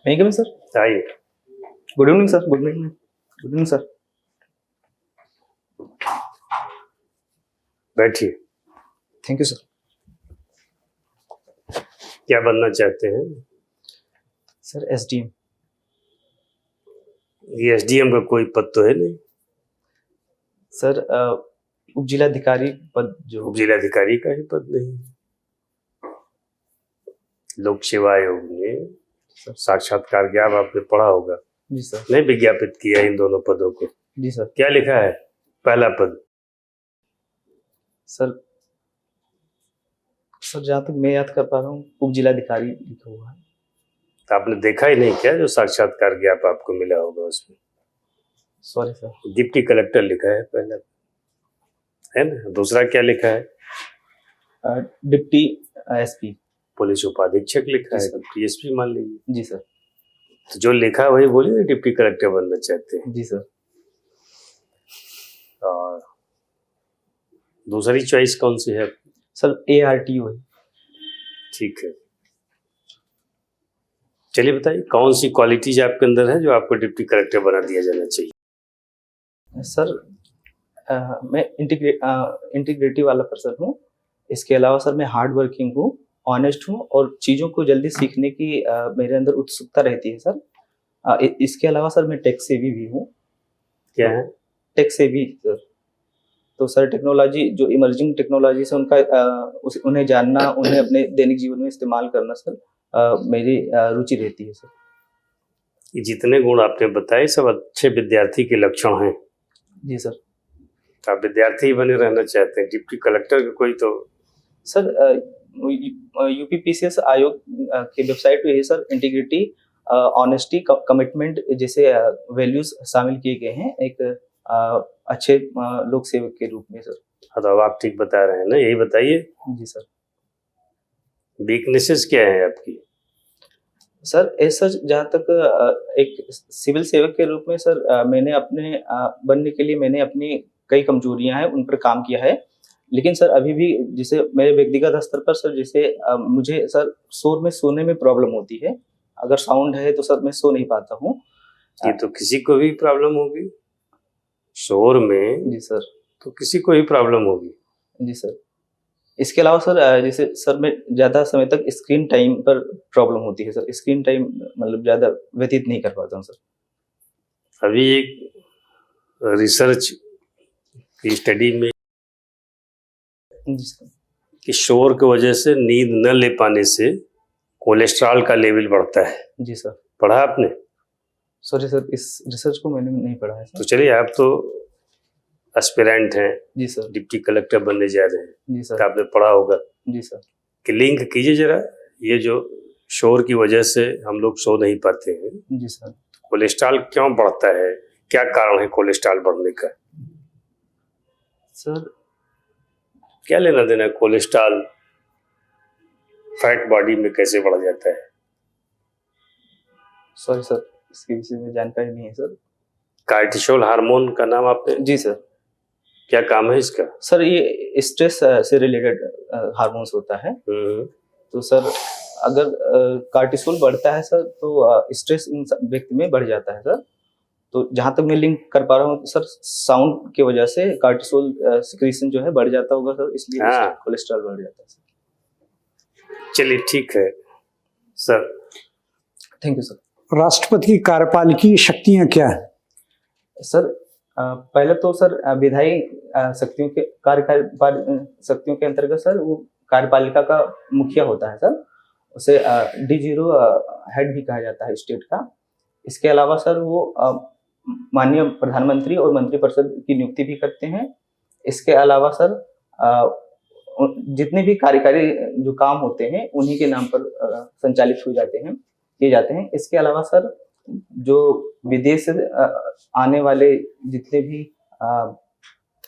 May I come in, sir? आइए। Good evening, sir. Good evening. Good evening, sir. बैठिए। Thank you, sir. क्या बनना चाहते हैं? Sir, SDM. ये एसडीएम का कोई पद तो है नहीं। सर उप जिलाधिकारी पद जो उप जिलाधिकारी का ही पद नहीं। लोक सेवा आयोग ने साक्षात्कार ज्ञाप आपने पढ़ा होगा, जी सर। नहीं विज्ञापित किया इन दोनों पदों को। जी सर। क्या लिखा है पहला पद? सर जहाँ तक मैं याद कर पा रहा हूँ उप जिलाधिकारी लिखा हुआ है। तो आपने देखा ही नहीं क्या जो साक्षात्कार ज्ञाप आपको मिला होगा उसमें? Sorry sir. डिप्टी कलेक्टर लिखा है पहला, है ना? दूसरा क्या लिखा है? Deputy SP. पुलिस उपाधीक्षक लिखा जी है, सर। डीएसपी मान लीजिए। जी सर। तो जो लिखा है वही बोलिए, डिप्टी कलेक्टर बनना चाहते हैं। जी सर। और दूसरी चॉइस कौन सी है? सर ARTO है। ठीक है, चलिए बताइए कौन सी क्वालिटीज आपके अंदर है जो आपको डिप्टी कलेक्टर बना दिया जाना चाहिए? सर मैं इंटीग्रिटी वाला पर्सन हूँ। इसके अलावा सर मैं हार्ड वर्किंग हूँ, ऑनेस्ट हूँ और चीज़ों को जल्दी सीखने की मेरे अंदर उत्सुकता रहती है सर। इसके अलावा सर मैं टेक सेवी भी हूँ। क्या है टेक सेवी सर? तो सर टेक्नोलॉजी जो इमर्जिंग टेक्नोलॉजी से उनका उन्हें जानना, उन्हें अपने दैनिक जीवन में इस्तेमाल करना सर मेरी रुचि रहती है सर। ये जितने गुण आपने बताए सब अच्छे विद्यार्थी के लक्षण हैं। जी सर। तो आप विद्यार्थी ही बने रहना चाहते हैं, डिप्टी कलेक्टर का कोई तो? सर यूपीपीसीएस आयोग के वेबसाइट पे है सर, इंटीग्रिटी, ऑनेस्टी, कमिटमेंट जैसे वैल्यूज शामिल किए गए हैं एक अच्छे लोक सेवक के रूप में सर। हाँ, तो अब आप ठीक बता रहे हैं ना, यही बताइए। जी सर। वीकनेसेस क्या है आपकी? सर ऐसा जहाँ तक एक सिविल सेवक के रूप में सर मैंने अपने बनने के लिए मैंने अपनी कई कमजोरियां हैं, उन पर काम किया है। लेकिन सर अभी भी जैसे मेरे व्यक्तिगत स्तर पर सर जैसे मुझे सर शोर में सोने में प्रॉब्लम होती है। अगर साउंड है तो सर मैं सो नहीं पाता हूँ। ये तो किसी को भी प्रॉब्लम होगी शोर में। जी सर। तो किसी को ही प्रॉब्लम होगी। जी सर। इसके अलावा सर जैसे सर मैं ज़्यादा समय तक स्क्रीन टाइम पर प्रॉब्लम होती है सर। स्क्रीन टाइम मतलब ज़्यादा व्यतीत नहीं कर पाता हूँ सर। अभी एक रिसर्च की स्टडी में जी सर। कि शोर की वजह से नींद न ले पाने से कोलेस्ट्रॉल का लेवल बढ़ता है। जी सर। पढ़ा आपने? सॉरी सर, इस रिसर्च को मैंने नहीं पढ़ा है सर। तो चलिए, आप तो एस्पिरेंट हैं, जी सर। डिप्टी कलेक्टर बनने जा रहे हैं, जी सर। तो आपने पढ़ा होगा। जी सर। कि लिंक कीजिए जरा, ये जो शोर की वजह से हम लोग सो नहीं पाते हैं, जी सर, कोलेस्ट्रॉल क्यों बढ़ता है, क्या कारण है कोलेस्ट्रॉल बढ़ने का? सर क्या लेना देना है कोलेस्ट्रॉल फैट बॉडी में कैसे बढ़ जाता है? सॉरी सर, इसके विषय में जानकारी नहीं है सर। कार्टिसोल हार्मोन का नाम आपने? जी सर। क्या काम है इसका? सर ये स्ट्रेस से रिलेटेड हार्मोन्स होता है। तो सर अगर कार्टिसोल बढ़ता है सर तो स्ट्रेस इन व्यक्ति में बढ़ जाता है सर। तो जहाँ तक मैं लिंक कर पा रहा हूँ सर, साउंड की वजह से कार्टिसोल सिक्रीशन जो है बढ़ जाता होगा सर, इसलिए कोलेस्ट्रॉल बढ़ जाता है सर। चलिए ठीक है सर। Thank you sir. राष्ट्रपति की कार्यपालिकी शक्तियां क्या है? सर पहले तो सर विधायी शक्तियों के शक्तियों के अंतर्गत सर वो कार्यपालिका का मुखिया होता है सर। उसे D0 हेड भी कहा जाता है स्टेट का। इसके अलावा सर वो माननीय प्रधानमंत्री और मंत्रिपरिषद की नियुक्ति भी करते हैं। इसके अलावा सर जितने भी कार्यकारी जो काम होते हैं उन्हीं के नाम पर संचालित किए जाते हैं। इसके अलावा सर जो विदेश से आने वाले जितने भी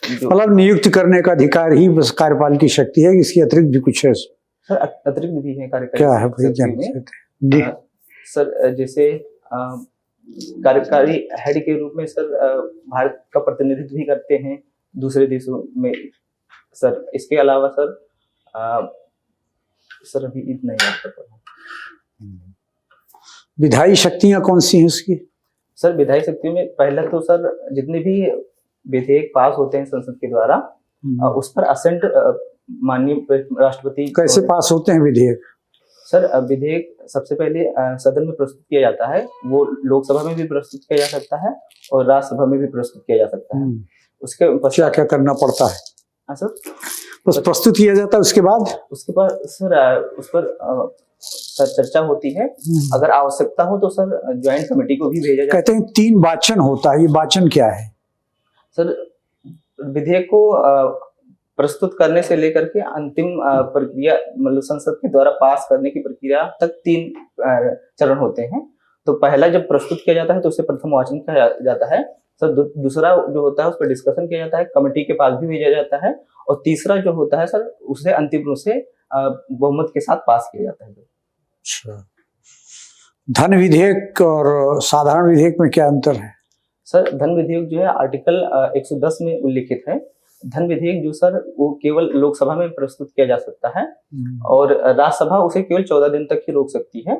मतलब नियुक्त करने का अधिकार ही बस कार्यपालिका की शक्ति है, इसकी अतिरिक्त भी कुछ है? सर अतिरिक्त भी है कार्यकारी। क्या है सर जैसे कार्यकारी हेड के रूप में सर भारत का प्रतिनिधित्व भी करते हैं दूसरे देशों में सर। इसके अलावा सर अभी इतना ही याद कर पा रहा हूँ। विधायी शक्तियां कौन सी हैं उसकी? सर विधायी शक्तियों में पहला तो सर जितने भी विधेयक पास होते हैं संसद के द्वारा उस पर असेंट माननीय राष्ट्रपति कैसे पास होते हैं विधेयक? सर विधेयक सबसे पहले सदन में प्रस्तुत किया जाता है, वो लोकसभा में भी प्रस्तुत किया जा सकता है और राज्यसभा में भी प्रस्तुत किया जा सकता है। उसके क्या क्या करना पड़ता है? हाँ सर, बस प्रस्तुत किया जाता है, उसके बाद सर उस पर सर चर्चा होती है। अगर आवश्यकता हो तो सर ज्वाइंट कमेटी को भी भेजा जाता है। कहते हैं 3 वाचन होता है, ये वाचन क्या है? सर विधेयक को प्रस्तुत करने से लेकर के अंतिम प्रक्रिया मतलब संसद के द्वारा पास करने की प्रक्रिया तक 3 चरण होते हैं। तो पहला जब प्रस्तुत किया जाता है तो उसे प्रथम वाचन किया जाता है। सर दूसरा जो होता है उस पर डिस्कशन किया जाता है, कमेटी के पास भी भेजा जाता है और तीसरा जो होता है सर उसे अंतिम रूप से बहुमत के साथ पास किया जाता है। अच्छा, धन विधेयक और साधारण विधेयक में क्या अंतर है? सर धन विधेयक जो है आर्टिकल 110 में उल्लिखित है। धन विधेयक जो सर वो केवल लोकसभा में प्रस्तुत किया जा सकता है और राज्यसभा उसे केवल 14 दिन तक ही रोक सकती है।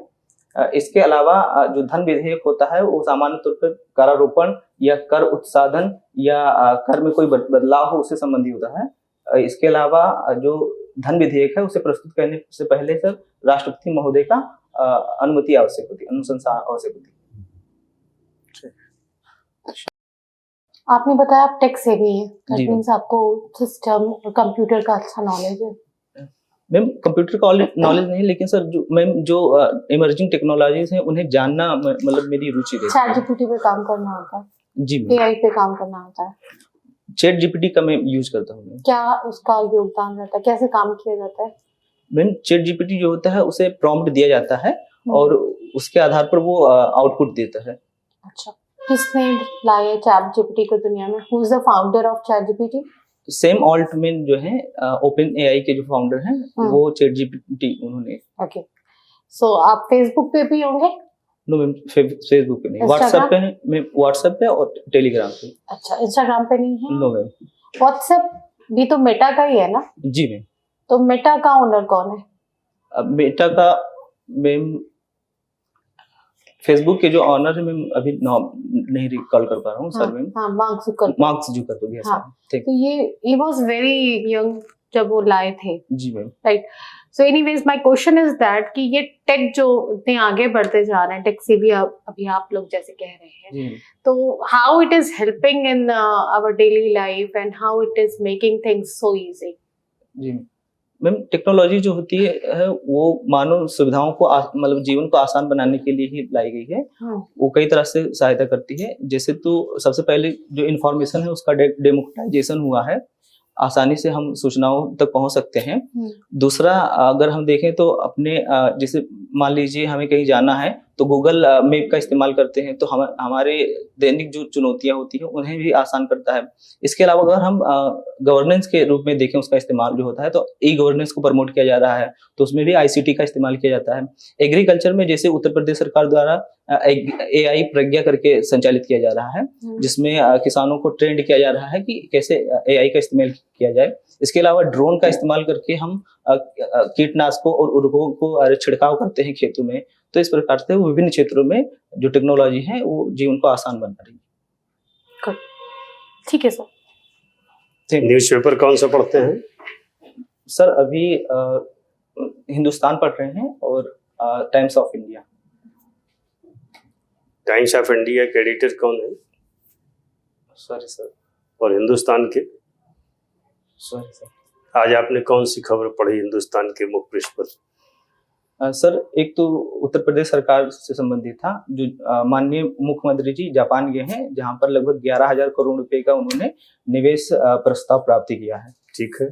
इसके अलावा जो धन विधेयक होता है वो सामान्य तौर पर करारोपण या कर उत्साधन या कर में कोई बदलाव हो उससे संबंधित होता है। इसके अलावा जो धन विधेयक है उसे प्रस्तुत करने से पहले सर राष्ट्रपति महोदय का अनुमति आवश्यक होती है, अनुशंसा आवश्यक होती है। आपने बताया आप टेक से भी हैं, दैट जी मींस आपको सिस्टम और कंप्यूटर का अच्छा नॉलेज है। मैम कंप्यूटर का नॉलेज नहीं, लेकिन सर जो इमर्जिंग टेक्नोलॉजीज हैं उन्हें जानना मतलब मेरी रुचि है। चैट जीपीटी पे काम करना होता है, जी मैम, एआई पे काम करना होता है। चैट जीपीटी का मैं यूज करता हूँ। क्या उसका योगदान रहता है, कैसे काम किया जाता है? मैम चैट जीपीटी जो होता है उसे प्रॉम्प्ट दिया जाता है और उसके आधार पर वो आउटपुट देता है। अच्छा, किसने लाया चैट जीपीटी को दुनिया में? Who is the founder of chat GPT? Same Altman जो है ओपन एआई के जो फाउंडर हैं वो चैट जीपीटी उन्होंने। ओके, सो आप फेसबुक पे भी होंगे? नो मैम फेसबुक पे नहीं, व्हाट्सएप पे है मैम, व्हाट्सएप पे और टेलीग्राम पे। अच्छा, इंस्टाग्राम पे नहीं है? No ma'am. व्हाट्सएप भी तो मेटा का ही है ना? जी मैम। तो मेटा का ओनर कौन है? अब मेटा का मैम फेसबुक के जो ऑनर है मैम अभी नहीं रिकॉल कर पा रहा हूँ सर मैम। हाँ, मार्क जुकरबर्ग। यस हाँ, तो ये वाज वेरी यंग जब वो लाए थे। जी ma'am. Right, so anyways my question is that कि ये टेक जो इतने आगे बढ़ते जा रहे हैं, टेक से भी अभी आप लोग जैसे कह रहे हैं, जी तो how it is helping in our daily life and how it is making things so easy? जी मैम, टेक्नोलॉजी जो होती है वो मानव सुविधाओं को मतलब जीवन को आसान बनाने के लिए ही लाई गई है। वो कई तरह से सहायता करती है। जैसे तो सबसे पहले जो इन्फॉर्मेशन है उसका डेमोक्रेटाइजेशन हुआ है, आसानी से हम सूचनाओं तक पहुंच सकते हैं। दूसरा अगर हम देखें तो अपने जैसे मान लीजिए हमें कहीं जाना है तो गूगल मैप का इस्तेमाल करते हैं, तो हमारे दैनिक जो चुनौतियां होती हैं उन्हें भी आसान करता है। इसके अलावा अगर हम गवर्नेंस के रूप में देखें उसका इस्तेमाल जो होता है तो ई गवर्नेंस को प्रमोट किया जा रहा है, तो उसमें भी आईसीटी का इस्तेमाल किया जाता है। एग्रीकल्चर में जैसे उत्तर प्रदेश सरकार द्वारा एआई प्रज्ञा करके संचालित किया जा रहा है, जिसमें किसानों को ट्रेंड किया जा रहा है कि कैसे एआई का इस्तेमाल किया जाए। इसके अलावा ड्रोन का इस्तेमाल करके हम कीटनाशकों और उर्वरकों को छिड़काव करते हैं खेतों में। तो इस प्रकार से विभिन्न क्षेत्रों में जो टेक्नोलॉजी है वो जीवन को आसान बना रही है। ठीक है सर। न्यूज़पेपर कौन सा पढ़ते हैं? सर अभी हिंदुस्तान पढ़ रहे हैं और times of India. Times of India के एडिटर कौन है? Sorry sir. और हिंदुस्तान के? Sorry sir. आज आपने कौन सी खबर पढ़ी हिंदुस्तान के मुख्य पृष्ठ पर? सर एक तो उत्तर प्रदेश सरकार से संबंधित था, जो माननीय मुख्यमंत्री जी जापान गए हैं, जहां पर लगभग 11,000 करोड़ रुपए का उन्होंने निवेश प्रस्ताव प्राप्त किया है। ठीक है।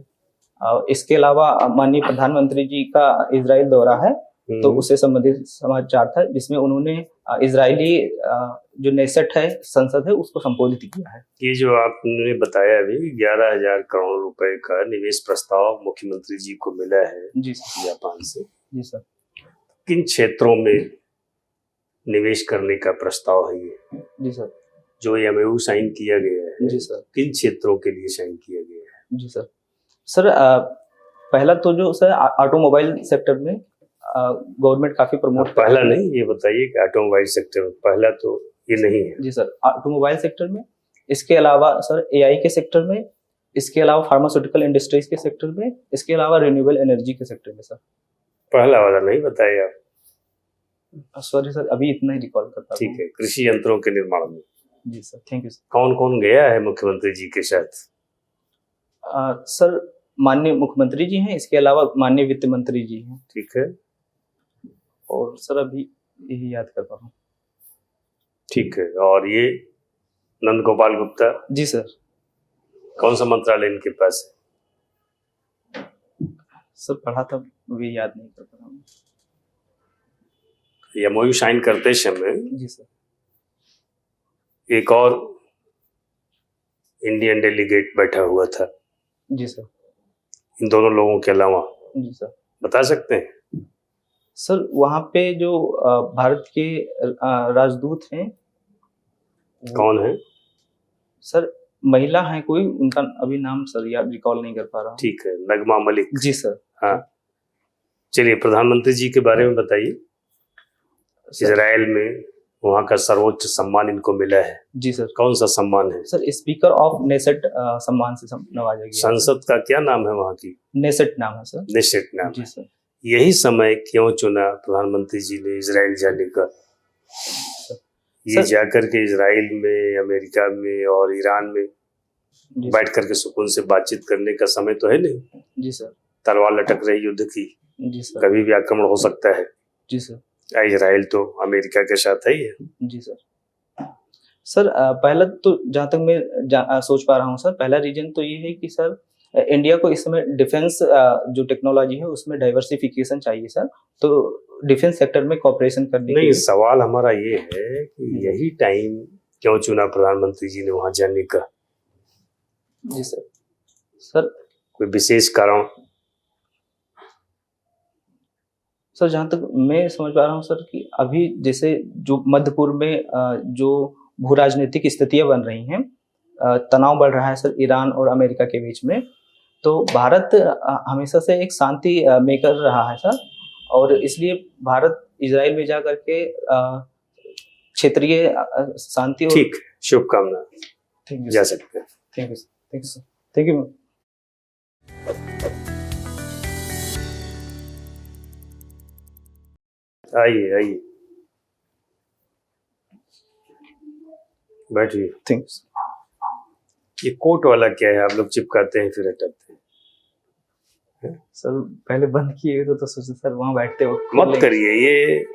इसके अलावा माननीय प्रधानमंत्री जी का इजराइल दौरा है, तो उससे संबंधित समाचार था जिसमें उन्होंने इजरायली जो नेसेट है संसद है उसको संबोधित किया है। ये जो आपने बताया अभी 11,000 करोड़ रुपए का निवेश प्रस्ताव मुख्यमंत्री जी को मिला है जी सर, जापान से। जी सर। किन क्षेत्रों में निवेश करने का प्रस्ताव है ये? जी सर। जो एमओयू साइन किया गया है, जी सर, किन क्षेत्रों के लिए साइन किया गया है? जी सर। सर पहला तो जो सर ऑटोमोबाइल सेक्टर में गवर्नमेंट काफी प्रमोट पहला नहीं, ये बताइए कि ऑटोमोबाइल सेक्टर में पहला तो ये नहीं है। जी सर, ऑटोमोबाइल सेक्टर में, इसके अलावा सर एआई के सेक्टर में, इसके अलावा फार्मास्यूटिकल इंडस्ट्रीज के सेक्टर में, इसके अलावा रिन्यूएबल एनर्जी के सेक्टर में सर। पहला वाला नहीं बताइए आप। सॉरी सर, अभी इतना ही रिकॉल कर पाता हूँ। ठीक है, कृषि यंत्रों के निर्माण में जी सर, थैंक यू सर। कौन कौन गया है मुख्यमंत्री जी के साथ? सर माननीय मुख्यमंत्री जी हैं, इसके अलावा माननीय वित्त मंत्री जी हैं, ठीक है, और सर अभी यही याद कर पा रहा हूँ। ठीक है। और ये नंद गोपाल गुप्ता, जी सर। कौन सा मंत्रालय इनके पास है? सर पढ़ा था, भी याद नहीं कर पा रहा हूँ। ये MOU साइन करते समय जी सर। एक और इंडियन डेलीगेट बैठा हुआ था, जी सर। इन दोनों लोगों के अलावा जी सर। बता सकते हैं? सर वहाँ पे जो भारत के राजदूत हैं, कौन है? सर महिला है कोई, उनका अभी नाम सर याद रिकॉल नहीं कर पा रहा हूँ। ठीक है, नगमा मलिक। जी सर। हाँ, चलिए प्रधानमंत्री जी के बारे में बताइए। इजराइल में वहाँ का सर्वोच्च सम्मान इनको मिला है। जी सर। कौन सा सम्मान है? सर स्पीकर ऑफ नेसेट सम्मान से नवाजा गया। संसद का क्या नाम है वहाँ की? नेसेट नाम है सर। नेसेट नाम जी है। सर। यही समय क्यों चुना प्रधानमंत्री जी ने इजराइल जाने का? ये जाकर के इजराइल में, अमेरिका में और ईरान में बैठ करके सुकून से बातचीत करने का समय तो है नहीं। जी सर। तलवार लटक रही युद्ध की, जी सर। कभी भी आक्रमण हो सकता है। जी सर। इजराइल तो अमेरिका के साथ है ही है। जी सर। सर पहला तो जहाँ तक मैं सोच पा रहा हूँ सर, पहला रीजन तो ये है कि सर इंडिया को इस समय डिफेंस जो टेक्नोलॉजी है उसमें डाइवर्सिफिकेशन चाहिए सर, तो डिफेंस सेक्टर में कॉपरेशन करने के नहीं, लिए। सवाल हमारा ये है कि यही टाइम क्यों चुना प्रधानमंत्री जी ने वहां जाने का? जी सर। सर कोई विशेष कारण? सर जहाँ तक मैं समझ पा रहा हूँ सर कि अभी जैसे जो मध्य पूर्व में जो भू राजनीतिक स्थितियां बन रही हैं, तनाव बढ़ रहा है सर ईरान और अमेरिका के बीच में, तो भारत हमेशा से एक शांति मेकर रहा है सर, और इसलिए भारत इजराइल में जा करके क्षेत्रीय शांति और ठीक, शुभकामना, जा सकते हैं। Thank you sir. Thank you sir. Thank you. आइए आइए, बैठिए। Thank you. ये कोट वाला क्या है? आप लोग चिपकाते हैं फिर हटाते हैं। सर पहले बंद किए तो सोचे सर वहां बैठते हो मत करिए, ये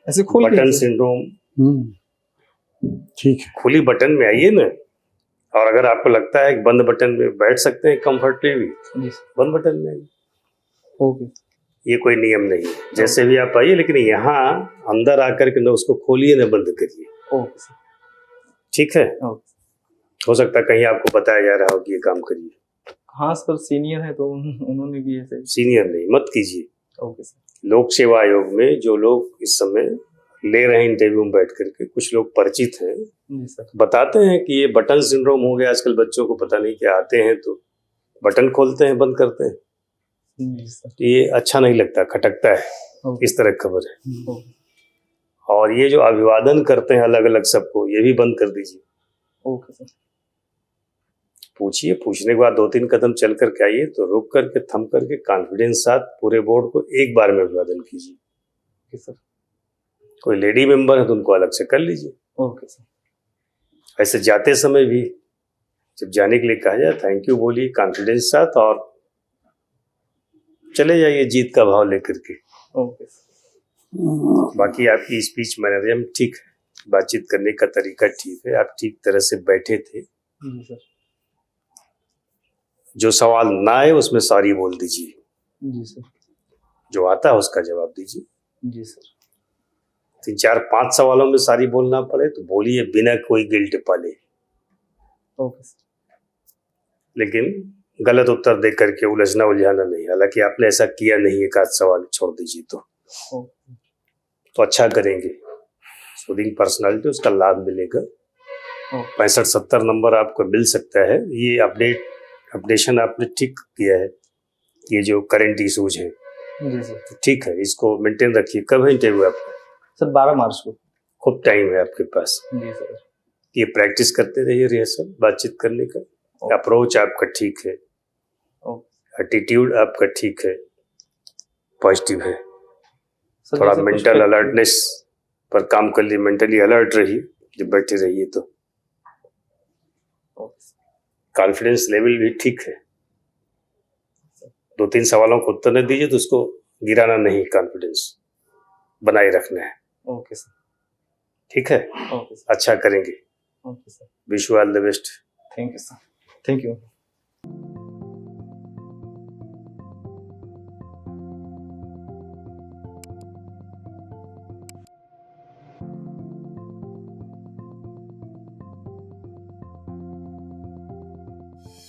ऐसे खोल बटन सिंड्रोम। ठीक है, खुली बटन में आइए ना, और अगर आपको लगता है कि बंद बटन में बैठ सकते हैं कंफर्टेबली, बंद बटन में आइए। ओके। ये कोई नियम नहीं है, जैसे भी आप आइए, लेकिन यहाँ अंदर आकर के ना उसको खोलिए ना बंद करिए। Okay sir. ठीक है। हो सकता है कहीं आपको बताया जा रहा हो कि ये काम करिए। हाँ सर, सीनियर है तो उन्होंने भी ऐसे। सीनियर नहीं, मत कीजिए। Okay sir. लोक सेवा आयोग में जो लोग इस समय ले रहे हैं इंटरव्यू में बैठ करके, कुछ लोग परिचित हैं, जी सर। बताते हैं कि ये बटन सिंड्रोम हो गया आजकल बच्चों को, पता नहीं क्या, आते हैं तो बटन खोलते हैं बंद करते हैं। जी सर। ये अच्छा नहीं लगता, खटकता है, इस तरह खबर है। और ये जो अभिवादन करते हैं अलग अलग सबको, ये भी बंद कर दीजिए। Okay sir. पूछिए, पूछने के बाद 2-3 कदम चल करके आइए, तो रुक करके थम करके कॉन्फिडेंस साथ पूरे बोर्ड को एक बार में अभिवादन कीजिए। Okay sir. कोई लेडी मेंबर है तो उनको अलग से कर लीजिए। Okay sir. ऐसे जाते समय भी जब जाने के लिए कहा जाए, थैंक यू बोलिए कॉन्फिडेंस साथ, और चले जाइए जीत का भाव लेकर के। Okay sir. बाकी आपकी स्पीच मैनरिज्म ठीक है, बातचीत करने का तरीका ठीक है, आप ठीक तरह से बैठे थे। जी सर। जो सवाल ना आए उसमें सॉरी बोल दीजिए, जी सर। जो आता है उसका जवाब दीजिए। जी सर। 3-4-5 सवालों में सॉरी बोलना पड़े तो बोलिए, बिना कोई गिल्ट पाले। Okay sir. लेकिन गलत उत्तर दे करके उलझना उलझाना नहीं, हालांकि आपने ऐसा किया नहीं, एक आध सवाल छोड़ दीजिए तो अच्छा करेंगे। सूदिंग पर्सनालिटी, उसका लाभ मिलेगा। 65-70 नंबर आपको मिल सकता है। ये अपडेशन आपने ठीक किया है। ये जो करंट इशूज हैं जी सर। ठीक है, इसको मेंटेन रखिए। कब है इंटरव्यू आपका? सर 12 मार्च को। खूब टाइम है आपके पास। जी सर। ये प्रैक्टिस करते रहिए, रिहर्सल बातचीत करने का। अप्रोच आपका ठीक है, ओके एटीट्यूड आपका ठीक है, पॉजिटिव है। सर, थोड़ा जैसे कुछ मेंटल अलर्टनेस पर काम कर लिए, मेंटली अलर्ट रहिए जब बैठे रहिए तो। ओके कॉन्फिडेंस लेवल भी ठीक है। 2-3 सवालों को उत्तर न दीजिए तो उसको गिराना नहीं, कॉन्फिडेंस बनाए रखना है। Okay sir. ठीक है, ओके सर। अच्छा करेंगे। Okay sir. Wish you all the best. Thank you sir. Thank you.